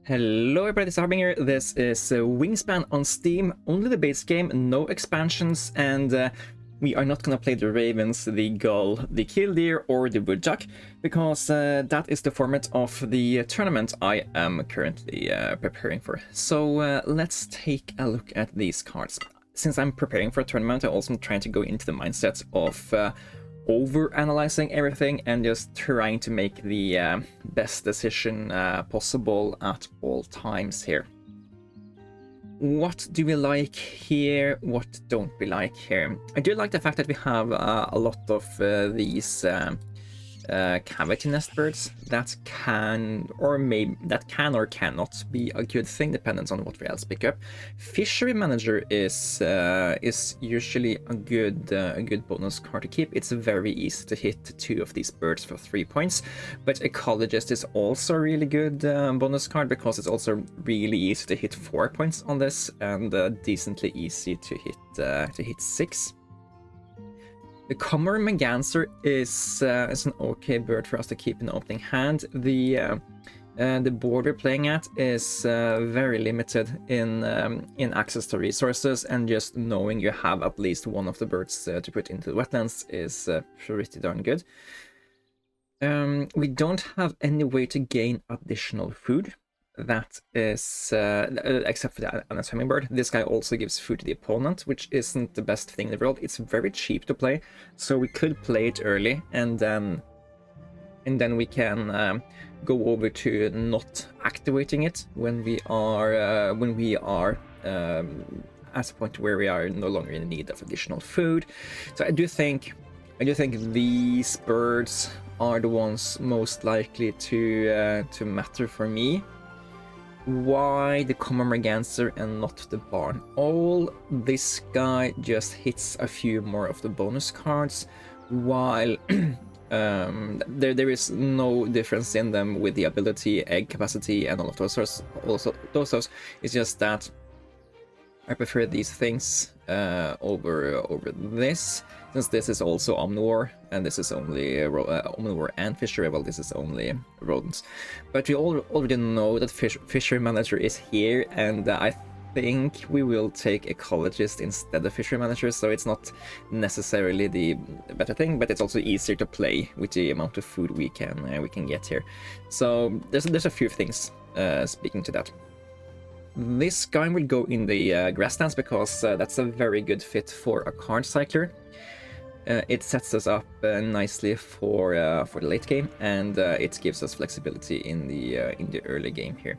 Hello everybody, this is Harbinger. This is Wingspan on Steam, only the base game, no expansions, and we are not gonna play the ravens, the gull, the killdeer, or the woodchuck, because that is the format of the tournament I am currently preparing for. So let's take a look at these cards. Since I'm preparing for a tournament, I'm also trying to go into the mindset of over-analyzing everything and just trying to make the best decision possible at all times here. What do we like here? What don't we like here? I do like the fact that we have a lot of these cavity nest birds that can or cannot be a good thing, depending on what we else pick up. Fishery manager is usually a good bonus card to keep. It's very easy to hit two of these birds for 3 points, but ecologist is also a really good bonus card because it's also really easy to hit 4 points on this and decently easy to hit 6. The Common Merganser is an okay bird for us to keep in the opening hand. The board we're playing at is very limited in access to resources, and just knowing you have at least one of the birds to put into the wetlands is pretty darn good. We don't have any way to gain additional food. That is, except for the hummingbird. This guy also gives food to the opponent, which isn't the best thing in the world. It's very cheap to play, so we could play it early, and then we can go over to not activating it when we are at a point where we are no longer in need of additional food. So I do think these birds are the ones most likely to matter for me. Why the Common Merganser and not the Barn Owl? This guy just hits a few more of the bonus cards, while there is no difference in them with the ability, egg capacity, and all of those. It's just that I prefer these things over this, since this is also omnivore, and this is only omnivore and fishery. Well, this is only rodents. But we already know that fishery manager is here, and I think we will take ecologist instead of fishery manager, so it's not necessarily the better thing, but it's also easier to play with the amount of food we can get here. So there's a few things speaking to that. This guy will go in the grasslands because that's a very good fit for a card cycler. It sets us up nicely for the late game, and it gives us flexibility in the early game here.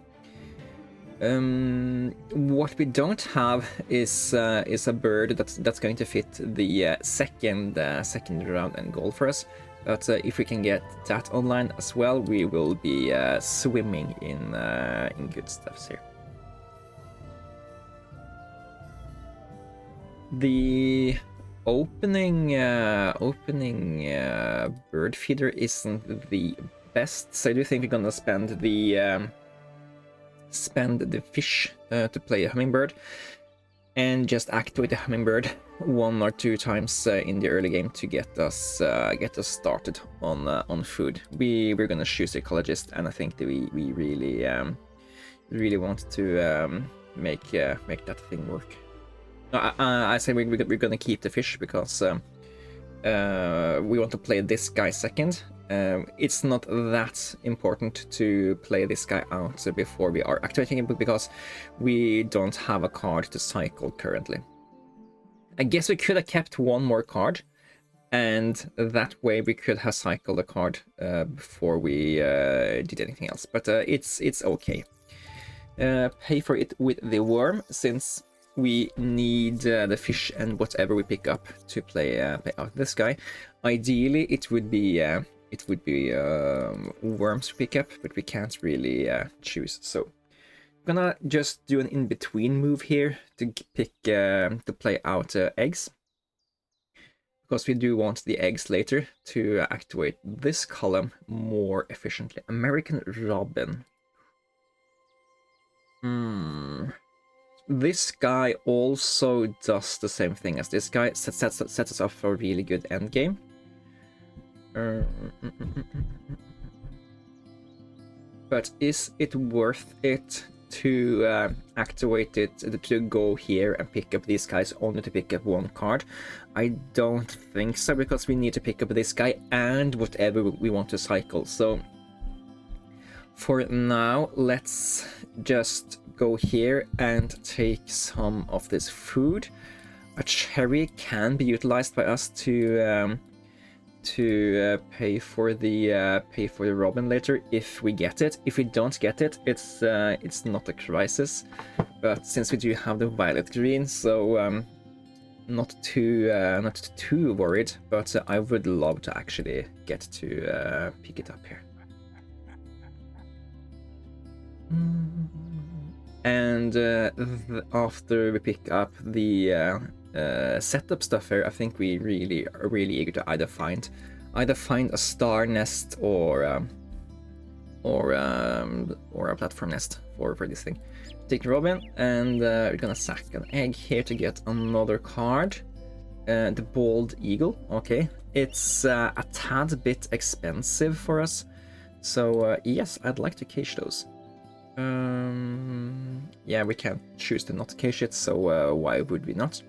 What we don't have is a bird that's going to fit the second round and goal for us. But if we can get that online as well, we will be swimming in good stuffs here. The opening bird feeder isn't the best, so I do think we're gonna spend the fish to play a hummingbird, and just activate the hummingbird 1 or 2 times in the early game to get us started on food. We're gonna choose the ecologist, and I think that we really want to make that thing work. I say we're gonna keep the fish because we want to play this guy second. It's not that important to play this guy out before we are activating him, because we don't have a card to cycle currently. I guess we could have kept one more card, and that way we could have cycled a card before we did anything else. But it's okay. Pay for it with the worm, since we need the fish and whatever we pick up to play out this guy. Ideally, it would be worms to pick up, but we can't really choose. So I'm gonna just do an in-between move here to play out eggs, because we do want the eggs later to activate this column more efficiently. American Robin. This guy also does the same thing as this guy, sets us up for a really good endgame. but is it worth it to activate it, to go here and pick up these guys only to pick up one card? I don't think so, because we need to pick up this guy and whatever we want to cycle. So for now, let's just go here and take some of this food. A cherry can be utilized by us to pay for the robin later if we get it. If we don't get it, it's not a crisis. But since we do have the violet green, so not too worried. But I would love to actually get to pick it up here. And after we pick up the setup stuff here, I think we really are really eager to either find a star nest or a platform nest for this thing. Take Robin, and we're gonna sack an egg here to get another card. The bald eagle. Okay, it's a tad bit expensive for us, so yes, I'd like to cache those. Yeah, we can't choose to not cache it, so why would we not?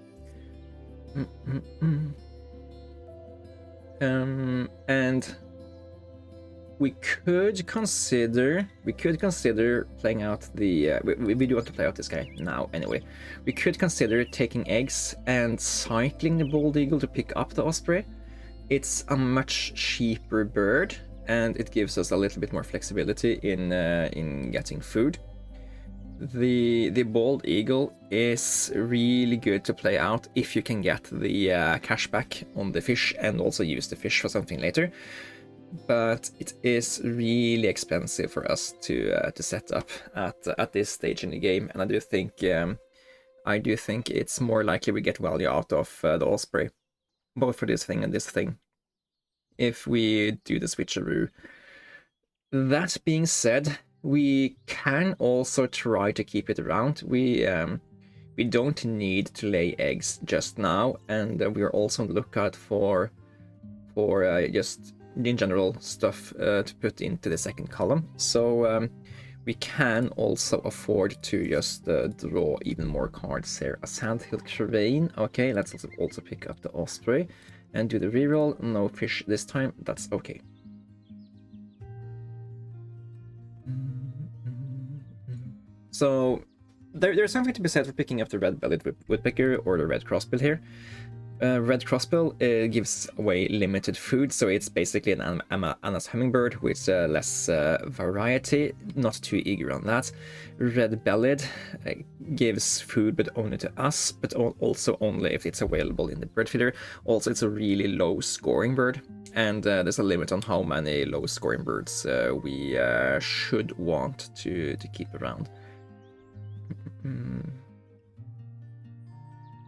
And we could consider playing out the we do want to play out this guy now anyway. We could consider taking eggs and cycling the bald eagle to pick up the osprey. It's a much cheaper bird, and it gives us a little bit more flexibility in getting food. The bald eagle is really good to play out if you can get the cash back on the fish and also use the fish for something later. But it is really expensive for us to set up at this stage in the game, and I do think it's more likely we get value out of the osprey, both for this thing and this thing, if we do the switcheroo. That being said, we can also try to keep it around. We don't need to lay eggs just now, and we are also on the lookout for just in general stuff to put into the second column. So we can also afford to just draw even more cards here. A sandhill crane. Okay, let's also pick up the osprey and do the reroll. No fish this time. That's okay. So there's something to be said for picking up the red-bellied woodpecker or the red crossbill here. Red crossbill gives away limited food, so it's basically an Anna's hummingbird with less variety. Not too eager on that. Red-bellied gives food, but only to us, but also only if it's available in the bird feeder. Also, it's a really low-scoring bird, and there's a limit on how many low-scoring birds we should want to keep around.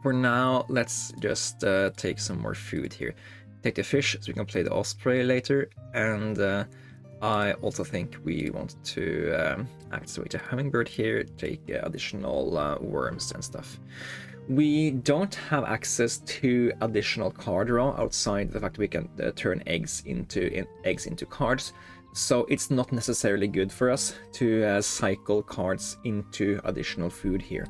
For now, let's just take some more food here. Take the fish so we can play the osprey later, and I also think we want to activate a hummingbird here, take additional worms and stuff. We don't have access to additional card draw outside the fact that we can turn eggs into cards, so it's not necessarily good for us to cycle cards into additional food here.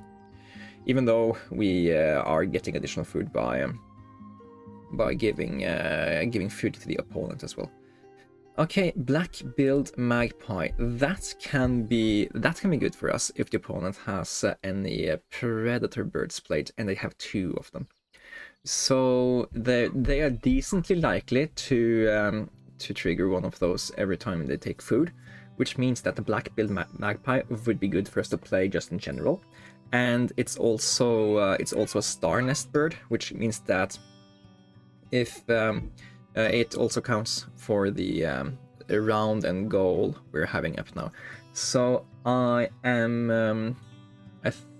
Even though we are getting additional food by giving food to the opponent as well. Okay, black-billed magpie. That can be good for us if the opponent has any predator birds played, and they have 2 of them. So they are decently likely to trigger one of those every time they take food, which means that the black-billed magpie would be good for us to play just in general. And it's also a star nest bird, which means that if it also counts for the round and goal we're having up now. So I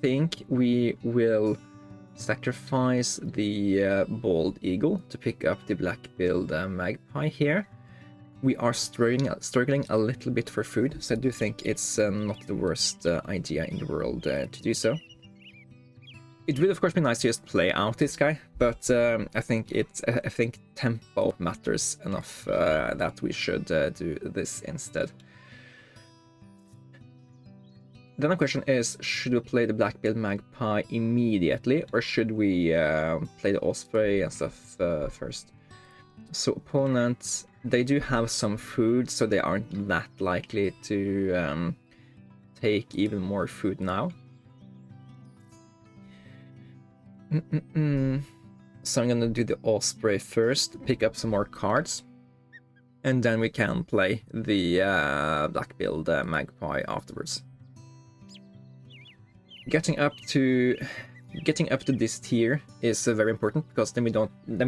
think we will sacrifice the bald eagle to pick up the black-billed magpie here. We are struggling a little bit for food, so I do think it's not the worst idea in the world to do so. It would of course be nice to just play out this guy, but I think tempo matters enough that we should do this instead. Then the question is, should we play the Black-billed magpie immediately, or should we play the osprey and stuff first? So opponents, they do have some food, so they aren't that likely to take even more food now. So I'm gonna do the osprey first, pick up some more cards, and then we can play the black-billed magpie afterwards. Getting up to this tier is very important, because then we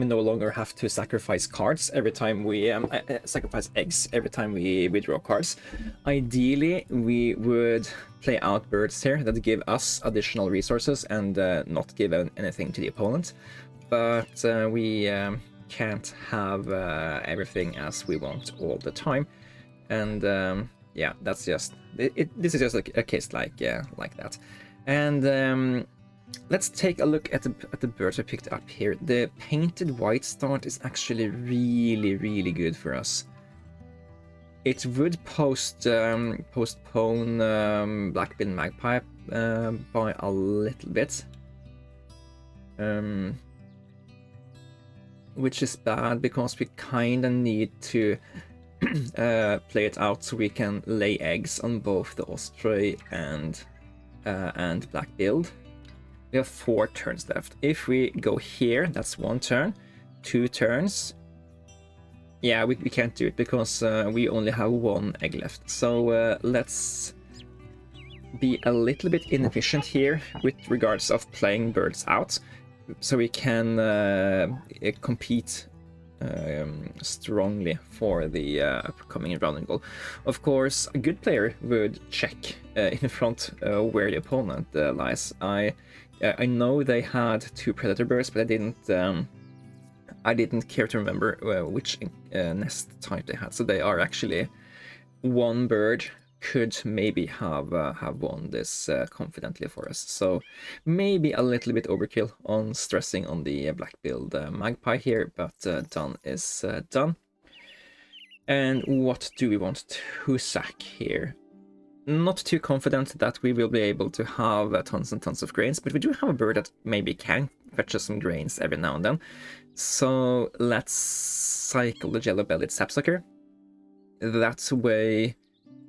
no longer have to sacrifice cards every time we sacrifice eggs every time we draw cards. Ideally, we would play out birds here that give us additional resources and not give anything to the opponent. But we can't have everything as we want all the time, and yeah, that's just this is just a case like that. And let's take a look at the birds I picked up here. The painted white start is actually really good for us. It would postpone black-billed magpie by a little bit, which is bad because we kind of need to play it out so we can lay eggs on both the osprey and black-billed. We have 4 turns left. If we go here, that's 1 turn, 2 turns. Yeah, we can't do it because we only have 1 egg left. So let's be a little bit inefficient here with regards of playing birds out, so we can compete strongly for the upcoming round goal. Of course, a good player would check in front where the opponent lies. I know they had 2 predator birds, but I didn't care to remember which nest type they had. So they are actually 1 bird could maybe have won this confidently for us. So maybe a little bit overkill on stressing on the black-billed magpie here, but done is done. And what do we want to sack here? Not too confident that we will be able to have tons and tons of grains, but we do have a bird that maybe can fetch us some grains every now and then. So let's cycle the yellow-bellied sapsucker. That way,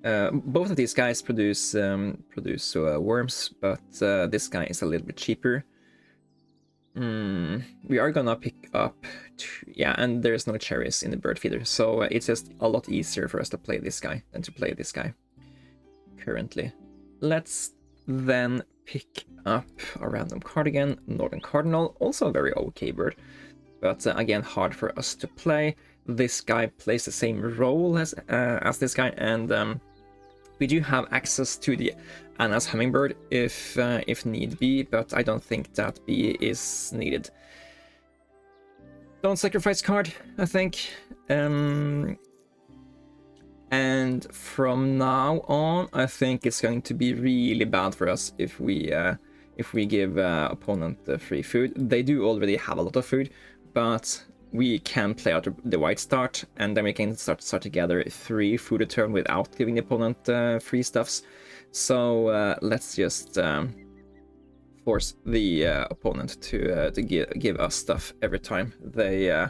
both of these guys produce worms, but this guy is a little bit cheaper. We are gonna pick up yeah, and there's no cherries in the bird feeder, so it's just a lot easier for us to play this guy than to play this guy currently. Let's then pick up a random card again, Northern Cardinal, also a very okay bird, but again hard for us to play. This guy plays the same role as this guy, and we do have access to the Anna's hummingbird if need be, but I don't think that bee is needed. Don't sacrifice card, I think. And from now on, I think it's going to be really bad for us if we give opponent free food. They do already have a lot of food, but we can play out the white start, and then we can start to gather 3 food a turn without giving the opponent free stuffs. So let's just force the opponent to give us stuff every time they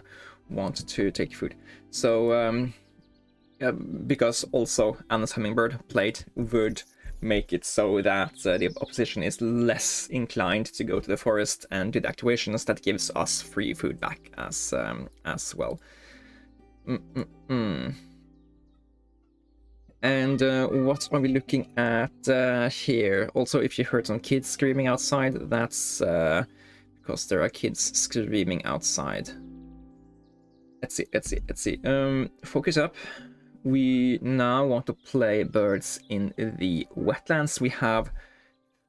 want to take food. So because also Anna's hummingbird played would make it so that the opposition is less inclined to go to the forest and do the activations that gives us free food back as well. And what are we looking at here? Also, if you heard some kids screaming outside, that's because there are kids screaming outside. Let's see. Focus up. We now want to play birds in the wetlands. We have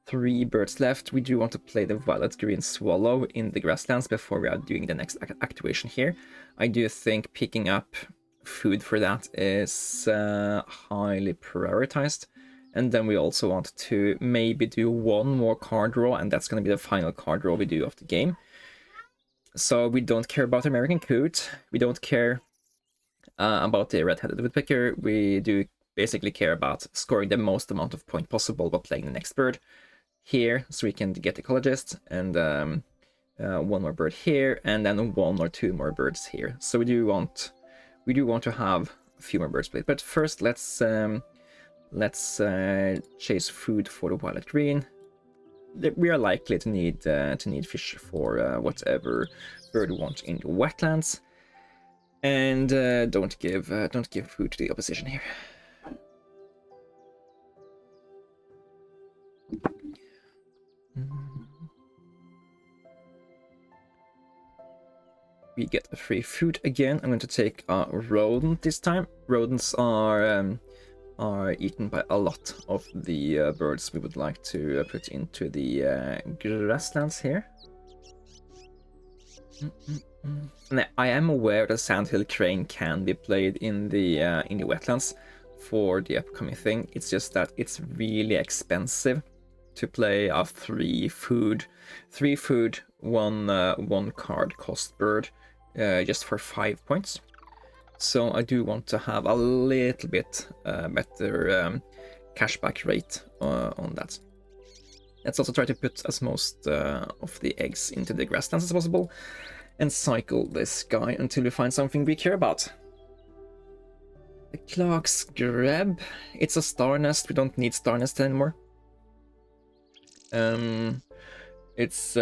3 birds left. We do want to play the violet-green swallow in the grasslands before we are doing the next activation here. I do think picking up food for that is highly prioritized. And then we also want to maybe do 1 more card draw, and that's going to be the final card draw we do of the game. So we don't care about American Coot. We don't care about the red-headed woodpecker. We do basically care about scoring the most amount of point possible while playing the next bird here, so we can get ecologist, and one more bird here, and then one or two more birds here. So we do want to have a few more birds played. But first, let's chase food for the violet green. We are likely to need fish for whatever bird we want in the wetlands, and don't give food to the opposition here. We get a free food again. I'm going to take a rodent this time. Rodents are eaten by a lot of the birds we would like to put into the grasslands here. And I am aware that Sandhill Crane can be played in the wetlands for the upcoming thing. It's just that it's really expensive to play a three food, one card cost bird just for 5 points. So I do want to have a little bit better cashback rate on that. Let's also try to put as most of the eggs into the grasslands as possible, and cycle this guy until we find something we care about. The Clark's Grab. It's a star nest. We don't need star nest anymore. It's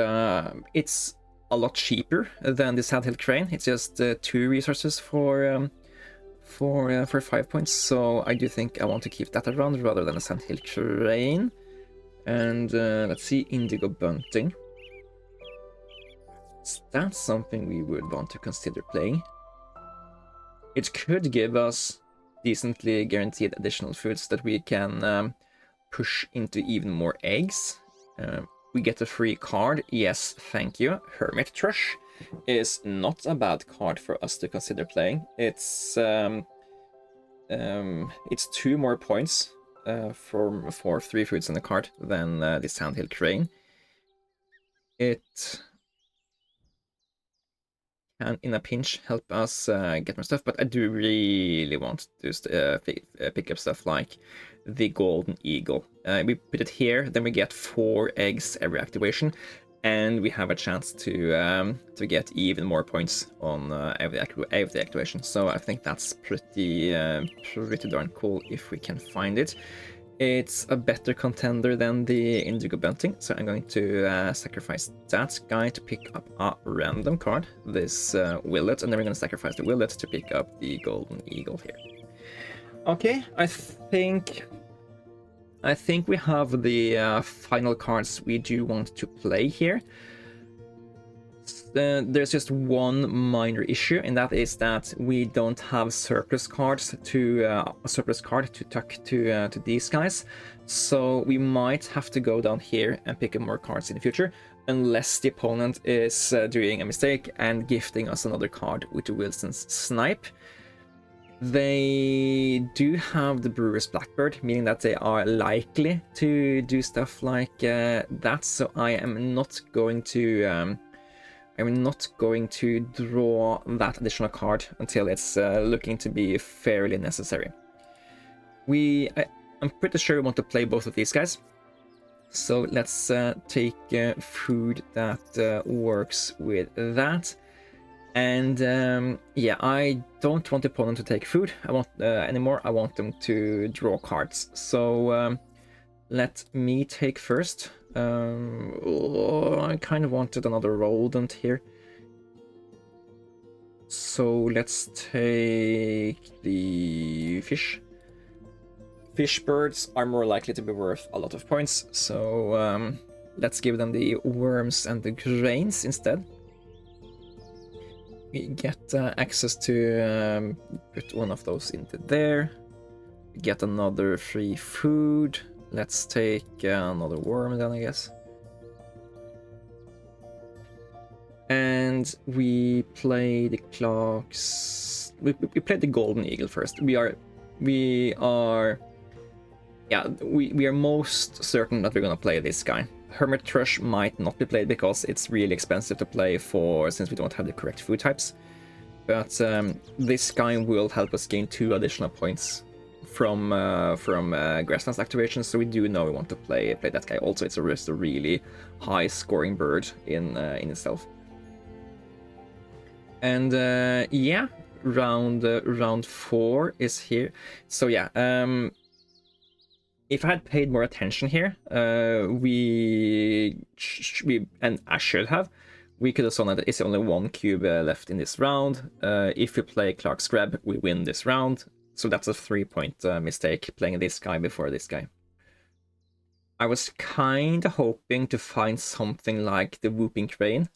a lot cheaper than the Sandhill Crane. It's just 2 resources for 5 points. So I do think I want to keep that around rather than a Sandhill Crane. And let's see, Indigo Bunting. Is that something we would want to consider playing? It could give us decently guaranteed additional foods that we can push into even more eggs. We get a free card. Yes, thank you. Hermit Thrush is not a bad card for us to consider playing. It's 2 more points for 3 foods in the card than the Sandhill Crane. It can, in a pinch, help us get more stuff, but I do really want to pick up stuff like the Golden Eagle. We put it here, then we get 4 eggs every activation, and we have a chance to get even more points on every activation. So I think that's pretty darn cool if we can find it. It's a better contender than the Indigo Bunting, so I'm going to sacrifice that guy to pick up a random card, this Willet, and then we're going to sacrifice the Willet to pick up the Golden Eagle here. Okay, I think we have the final cards we do want to play here. There's just one minor issue, and that is that we don't have surplus cards to a surplus card to tuck to these guys. So we might have to go down here and pick up more cards in the future, unless the opponent is doing a mistake and gifting us another card with Wilson's Snipe. They do have the Brewer's Blackbird, meaning that they are likely to do stuff like that. So I am not going to draw that additional card until it's looking to be fairly necessary. I'm pretty sure we want to play both of these guys. So let's take food that works with that. And yeah, I don't want the opponent to take food anymore. I want them to draw cards. So let me take first. I kind of wanted another rodent here. So let's take the fish. Fish birds are more likely to be worth a lot of points. So let's give them the worms and the grains instead. We get access to put one of those into there. We get another free food. Let's take another worm then, I guess. And we play the clocks. We played the Golden Eagle first. We are most certain that we're gonna play this guy. Hermit Thrush might not be played because it's really expensive to play since we don't have the correct food types. But this guy will help us gain 2 additional points Grasslands activation, so we do know we want to play that guy. Also, it's just a really high scoring bird in itself. And yeah, round 4 is here. So yeah, if I had paid more attention here, and I should have, we could have seen that it's only 1 cube left in this round. If we play Clark's Grab, we win this round. So that's a 3-point mistake, playing this guy before this guy. I was kind of hoping to find something like the Whooping Crane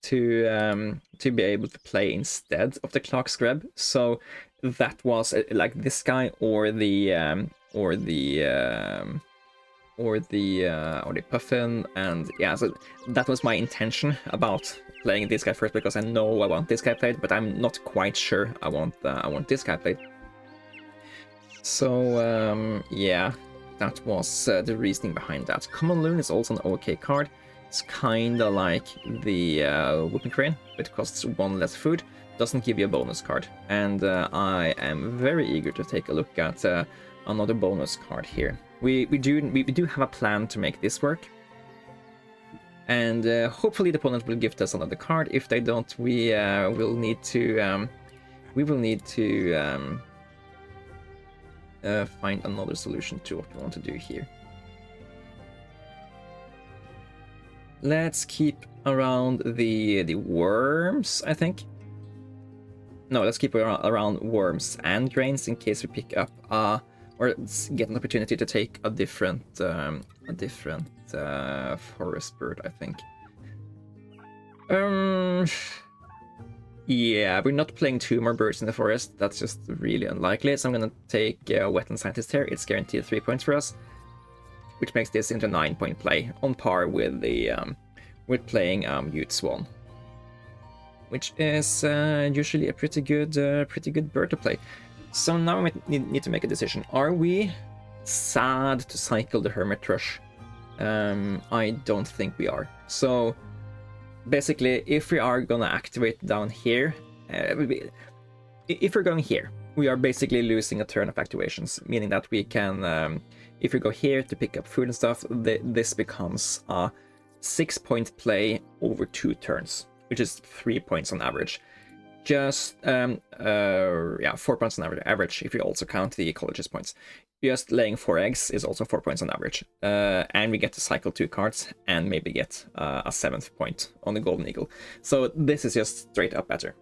to be able to play instead of the Clark's Grab. So that was like this guy or the Puffin, and yeah, so that was my intention about playing this guy first, because I know I want this guy played, but I'm not quite sure I want this guy played. So yeah, that was the reasoning behind that. Common Loon is also an okay card. It's kind of like the Whooping Crane, but it costs 1 less food, doesn't give you a bonus card, and I am very eager to take a look at another bonus card here. We do have a plan to make this work, and hopefully the opponent will gift us another card. If they don't, we will need to find another solution to what we want to do here. Let's keep around the worms, I think. No, let's keep around worms and grains in case we pick up or get an opportunity to take a different forest bird, I think. Yeah, we're not playing 2 more birds in the forest. That's just really unlikely. So I'm gonna take Wetland Scientist here. It's guaranteed 3 points for us, which makes this into a 9-point play, on par with the with playing Ute Swan, which is usually a pretty good bird to play. So now we need to make a decision. Are we sad to cycle the Hermit Thrush? I don't think we are. So basically, if we are gonna activate down here, if we're going here, we are basically losing a turn of activations, meaning that we can, if we go here to pick up food and stuff, this becomes a 6-point play over 2 turns, which is 3 points on average. Just yeah, 4 points on average if you also count the college's points. Just laying 4 eggs is also 4 points on average, and we get to cycle 2 cards and maybe get a 7th point on the Golden Eagle. So this is just straight up better.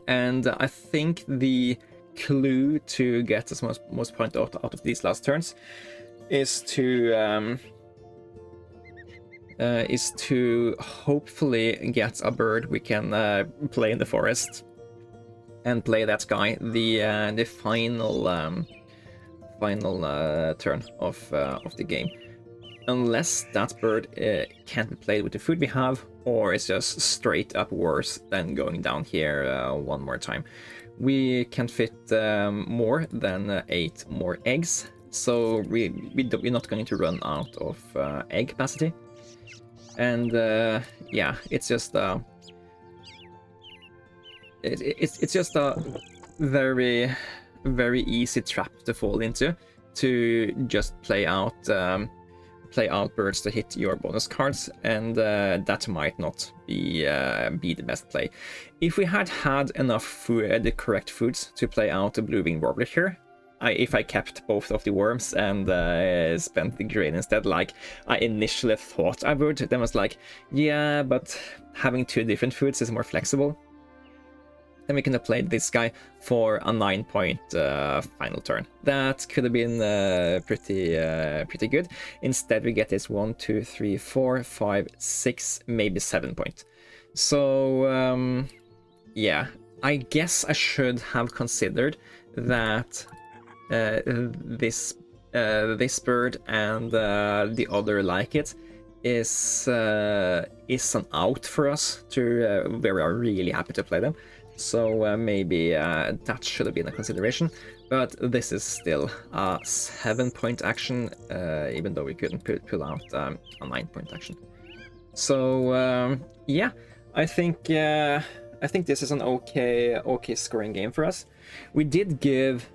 And I think the clue to get as most point out of these last turns is to hopefully get a bird we can play in the forest and play that guy the final turn of the game, unless that bird can't be played with the food we have, or it's just straight up worse than going down here one more time. We can fit more than 8 more eggs, so we're not going to run out of egg capacity. And yeah, it's just it's just a very easy trap to fall into, to just play out birds to hit your bonus cards, and that might not be the best play. If we had enough food, the correct foods to play out a blue-winged warbler here, if I kept both of the worms and spent the grain instead, like I initially thought I would, then was like, yeah, but having 2 different foods is more flexible. Then we can have played this guy for a 9-point final turn. That could have been pretty good. Instead, we get this 1, 2, 3, 4, 5, 6, maybe 7 point. So yeah, I guess I should have considered that this bird and the other like it is an out for us to where we are really happy to play them. So maybe that should have been a consideration, but this is still a 7-point action, even though we couldn't pull out a 9-point action. So yeah, I think this is an okay scoring game for us. We did give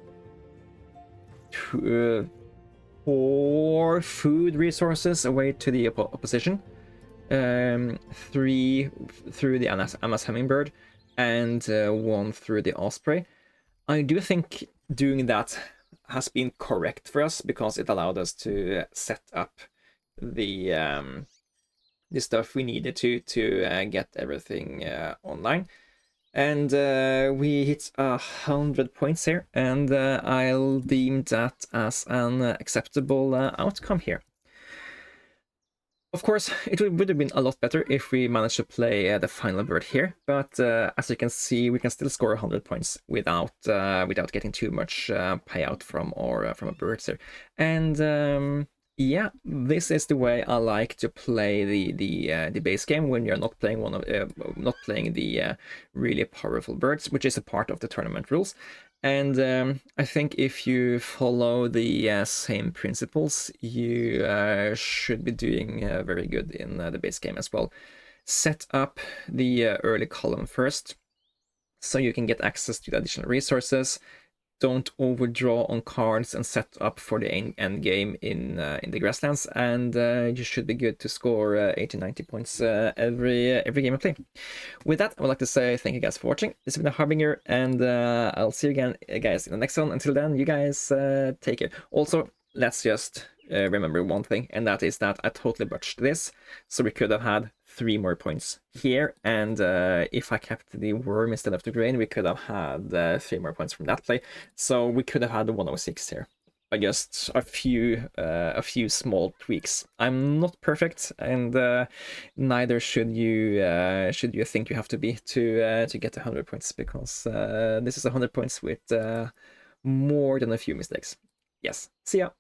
4 food resources away to the opposition. 3 through the MS Hummingbird, and 1 through the Osprey. I do think doing that has been correct for us, because it allowed us to set up the stuff we needed to get everything online. And we hit 100 points here, and I'll deem that as an acceptable outcome here. Of course, it would have been a lot better if we managed to play the final bird here, but as you can see, we can still score 100 points without getting too much payout from our birds here. And yeah, this is the way I like to play the base game when you're not playing the really powerful birds, which is a part of the tournament rules. And I think if you follow the same principles, you should be doing very good in the base game as well. Set up the early column first, so you can get access to the additional resources. Don't overdraw on cards, and set up for the end game in the grasslands, and you should be good to score 80-90 points every game you play. With that, I would like to say thank you guys for watching. This has been the Harbinger, and I'll see you again, guys, in the next one. Until then, you guys take care. Also, let's just remember one thing, and that is that I totally botched this, so we could have had 3 more points here, and if I kept the worm instead of the grain, we could have had 3 more points from that play, so we could have had the 106 here by just a few small tweaks. I'm not perfect, and neither should you think you have to be to get 100 points, because this is 100 points with more than a few mistakes. Yes, see ya.